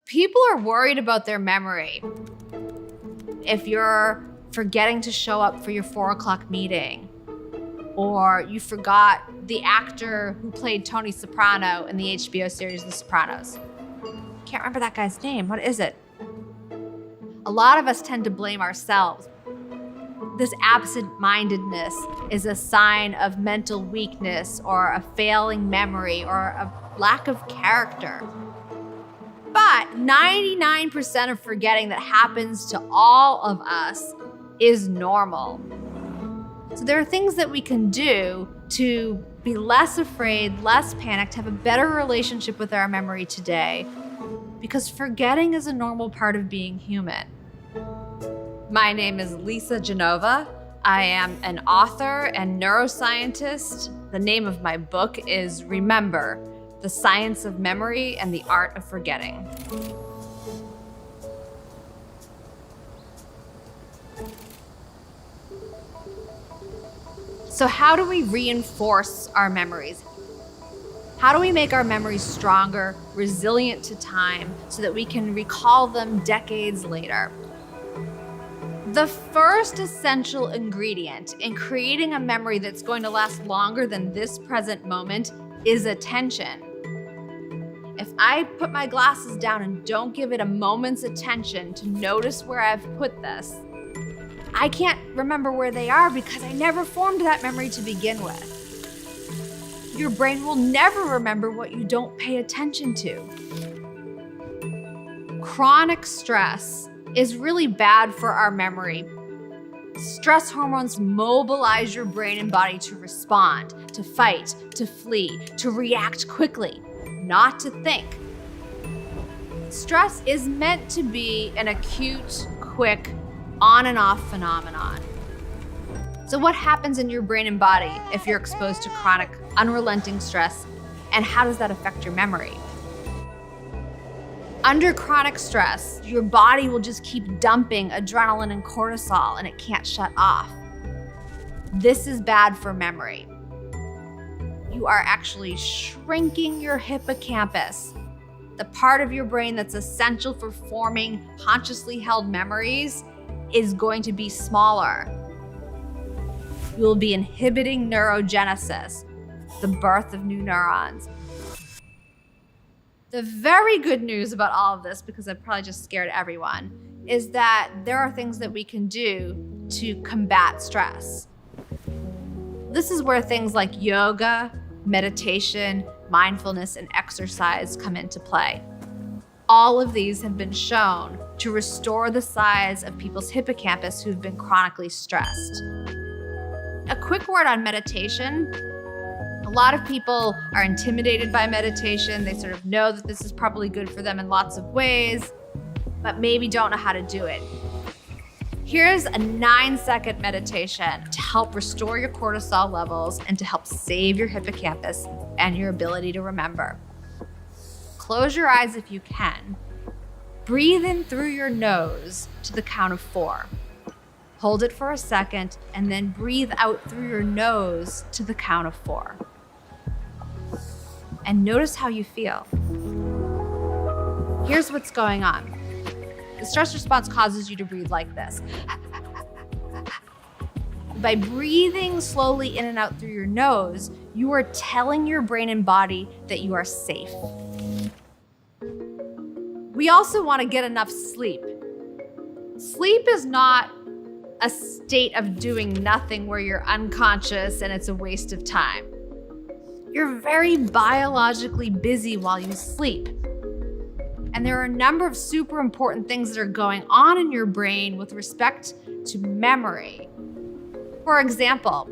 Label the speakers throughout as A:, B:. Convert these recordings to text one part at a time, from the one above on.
A: People are worried about their memory. If you're forgetting to show up for your 4 o'clock meeting, or you forgot the actor who played Tony Soprano in the HBO series The Sopranos. Can't remember that guy's name. What is it? A lot of us tend to blame ourselves. This absent-mindedness is a sign of mental weakness or a failing memory or a lack of character. But 99% of forgetting that happens to all of us is normal. So there are things that we can do to be less afraid, less panicked, have a better relationship with our memory today, because forgetting is a normal part of being human. My name is Lisa Genova. I am an author and neuroscientist. The name of my book is Remember, The Science of Memory and the Art of Forgetting. So how do we reinforce our memories? How do we make our memories stronger, resilient to time, so that we can recall them decades later? The first essential ingredient in creating a memory that's going to last longer than this present moment is attention. If I put my glasses down and don't give it a moment's attention to notice where I've put this, I can't remember where they are because I never formed that memory to begin with. Your brain will never remember what you don't pay attention to. Chronic stress is really bad for our memory. Stress hormones mobilize your brain and body to respond, to fight, to flee, to react quickly, not to think. Stress is meant to be an acute, quick, on and off phenomenon. So what happens in your brain and body if you're exposed to chronic, unrelenting stress, and how does that affect your memory? Under chronic stress, your body will just keep dumping adrenaline and cortisol and it can't shut off. This is bad for memory. You are actually shrinking your hippocampus, the part of your brain that's essential for forming consciously held memories is going to be smaller. You will be inhibiting neurogenesis, the birth of new neurons. The very good news about all of this, because I've probably just scared everyone, is that there are things that we can do to combat stress. This is where things like yoga, meditation, mindfulness, and exercise come into play. All of these have been shown to restore the size of people's hippocampus who've been chronically stressed. A quick word on meditation. A lot of people are intimidated by meditation. They sort of know that this is probably good for them in lots of ways, but maybe don't know how to do it. Here's a 9-second meditation to help restore your cortisol levels and to help save your hippocampus and your ability to remember. Close your eyes if you can. Breathe in through your nose to the count of 4. Hold it for a second and then breathe out through your nose to the count of 4. And notice how you feel. Here's what's going on. The stress response causes you to breathe like this. By breathing slowly in and out through your nose, you are telling your brain and body that you are safe. We also want to get enough sleep. Sleep is not a state of doing nothing where you're unconscious and it's a waste of time. You're very biologically busy while you sleep. And there are a number of super important things that are going on in your brain with respect to memory. For example,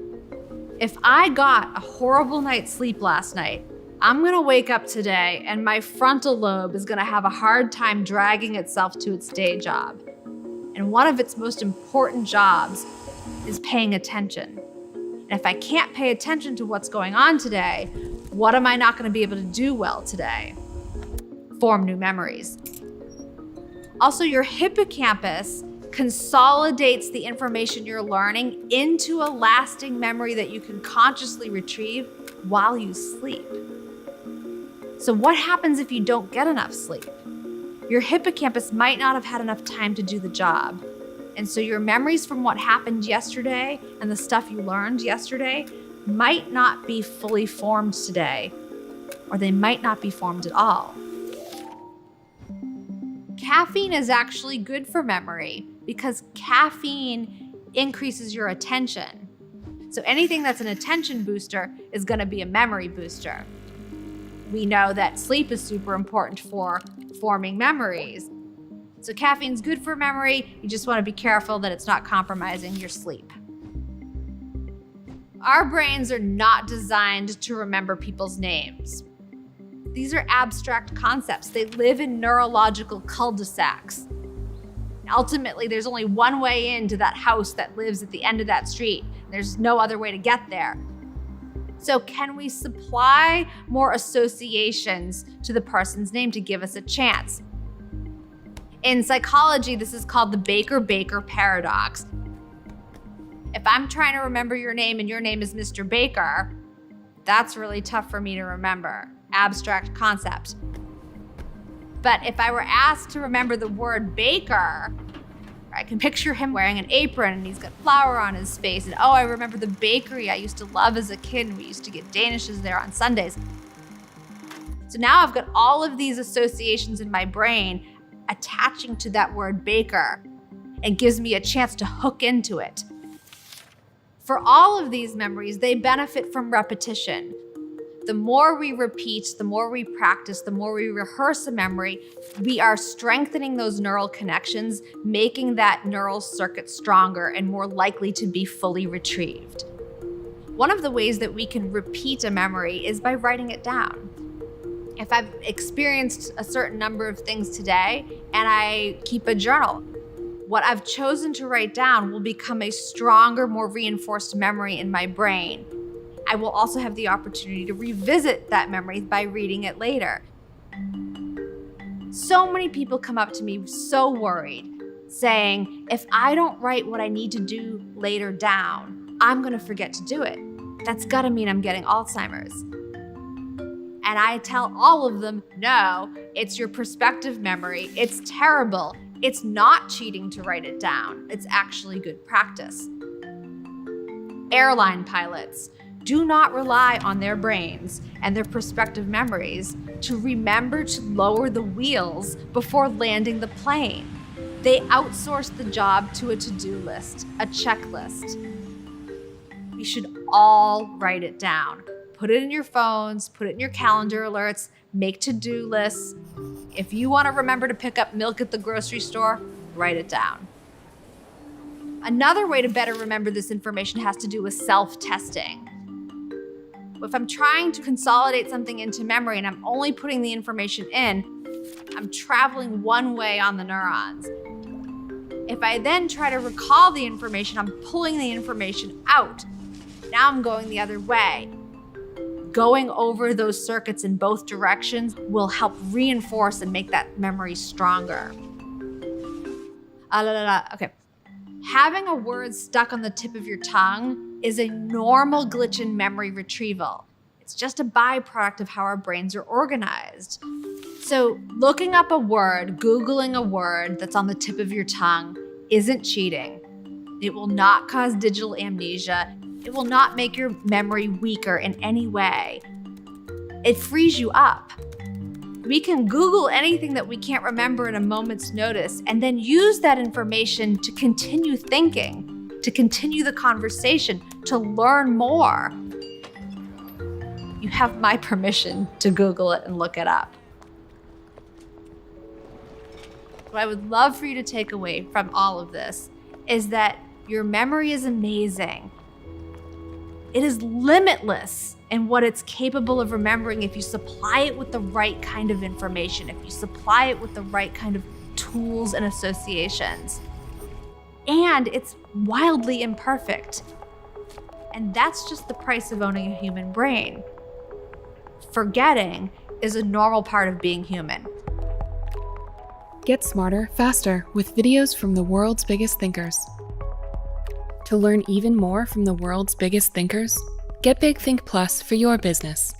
A: if I got a horrible night's sleep last night, I'm gonna wake up today and my frontal lobe is gonna have a hard time dragging itself to its day job. And one of its most important jobs is paying attention. And if I can't pay attention to what's going on today, what am I not gonna be able to do well today? Form new memories. Also, your hippocampus consolidates the information you're learning into a lasting memory that you can consciously retrieve while you sleep. So what happens if you don't get enough sleep? your hippocampus might not have had enough time to do the job. And so your memories from what happened yesterday and the stuff you learned yesterday might not be fully formed today, or they might not be formed at all. Caffeine is actually good for memory because caffeine increases your attention. So anything that's an attention booster is going to be a memory booster. We know that sleep is super important for forming memories. So caffeine's good for memory. You just want to be careful that it's not compromising your sleep. Our brains are not designed to remember people's names. These are abstract concepts. They live in neurological cul-de-sacs. Ultimately, there's only one way into that house that lives at the end of that street. There's no other way to get there. So can we supply more associations to the person's name to give us a chance? In psychology, this is called the Baker-Baker paradox. If I'm trying to remember your name and your name is Mr. Baker, that's really tough for me to remember. Abstract concept. But if I were asked to remember the word baker, I can picture him wearing an apron and he's got flour on his face. And oh, I remember the bakery I used to love as a kid, and we used to get Danishes there on Sundays. So now I've got all of these associations in my brain attaching to that word baker, and gives me a chance to hook into it. For all of these memories, they benefit from repetition. The more we repeat, the more we practice, the more we rehearse a memory, we are strengthening those neural connections, making that neural circuit stronger and more likely to be fully retrieved. One of the ways that we can repeat a memory is by writing it down. If I've experienced a certain number of things today and I keep a journal, what I've chosen to write down will become a stronger, more reinforced memory in my brain. I will also have the opportunity to revisit that memory by reading it later. So many people come up to me so worried, saying, if I don't write what I need to do later down, I'm gonna forget to do it. That's gotta mean I'm getting Alzheimer's. And I tell all of them, no, it's your perspective memory. It's terrible. It's not cheating to write it down. It's actually good practice. Airline pilots do not rely on their brains and their perspective memories to remember to lower the wheels before landing the plane. They outsource the job to a to-do list, a checklist. We should all write it down. Put it in your phones, put it in your calendar alerts, make to-do lists. If you want to remember to pick up milk at the grocery store, write it down. Another way to better remember this information has to do with self-testing. If I'm trying to consolidate something into memory and I'm only putting the information in, I'm traveling one way on the neurons. If I then try to recall the information, I'm pulling the information out. Now I'm going the other way. Going over those circuits in both directions will help reinforce and make that memory stronger. Okay. Having a word stuck on the tip of your tongue is a normal glitch in memory retrieval. It's just a byproduct of how our brains are organized. So looking up a word, Googling a word that's on the tip of your tongue isn't cheating. It will not cause digital amnesia. It will not make your memory weaker in any way. It frees you up. We can Google anything that we can't remember at a moment's notice and then use that information to continue thinking, to continue the conversation, to learn more. You have my permission to Google it and look it up. What I would love for you to take away from all of this is that your memory is amazing. It is limitless in what it's capable of remembering if you supply it with the right kind of information, if you supply it with the right kind of tools and associations. And it's wildly imperfect. And that's just the price of owning a human brain. Forgetting is a normal part of being human.
B: Get smarter, faster with videos from the world's biggest thinkers. To learn even more from the world's biggest thinkers, get Big Think Plus for your business.